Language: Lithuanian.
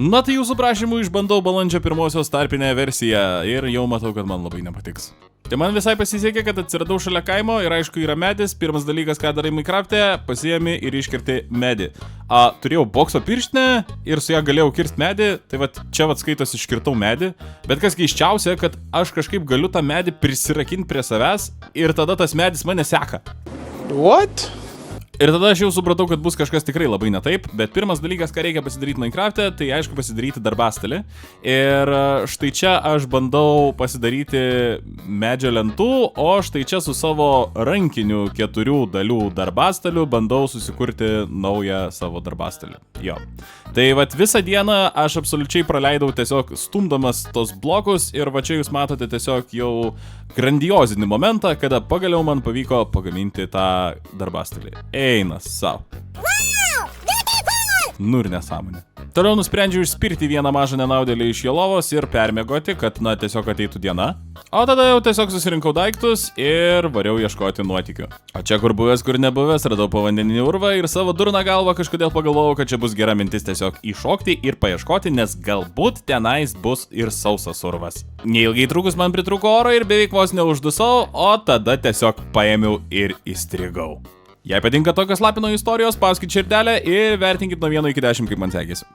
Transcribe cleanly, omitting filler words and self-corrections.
Na tai jūsų prašymų išbandau balandžio 1 tarpinę versiją ir jau matau, kad man labai nepatiks. Tai man visai pasisekė, kad atsiradau šalia kaimo ir aišku yra medis. Pirmas dalykas, ką darai Minecraft'e, pasiemi ir iškirti medį. Turėjau bokso pirštinę ir su ją galėjau kirsti medį, tai čia skaitos iškirtau medį. Bet kas keiščiausia, kad aš kažkaip galiu tą medį prisirakinti prie savęs ir tada tas medis mane seka. What? Ir tada aš jau supratau, kad bus kažkas tikrai labai netaip, bet pirmas dalykas, ką reikia pasidaryti Minecraft'e, tai aišku pasidaryti darbastalį. Ir štai čia aš bandau pasidaryti medžio lentų, o štai čia su savo rankiniu 4 dalių darbastaliu bandau susikurti naują savo darbastalį. Jo. Tai visą dieną aš absoliučiai praleidau tiesiog stumdamas tos blokus ir čia jūs matote tiesiog jau grandiozinį momentą, kada pagaliau man pavyko pagaminti tą darbastalį. Eina savo. Nu ir nesąmonė. Toliau nusprendžiau išspirti vieną mažą nenaudėlį iš jo lovos ir permiegoti, kad tiesiog ateitų diena. O tada jau tiesiog susirinkau daiktus ir variau ieškoti nuotykių. O čia kur buvęs, kur nebuvęs, radau povandeninį urvą ir savo durną galvą kažkodėl pagalvojau, kad čia bus gera mintis tiesiog įšokti ir paieškoti, nes galbūt tenais bus ir sausas urvas. Neilgai trukus man pritruko oro ir beveik vos neuždusau, o tada tiesiog paėmiau ir įstrigau. Jei patinka tokios lapino istorijos, spauskit širdelę ir vertinkit nuo 1 iki 10, kaip man sekėsi.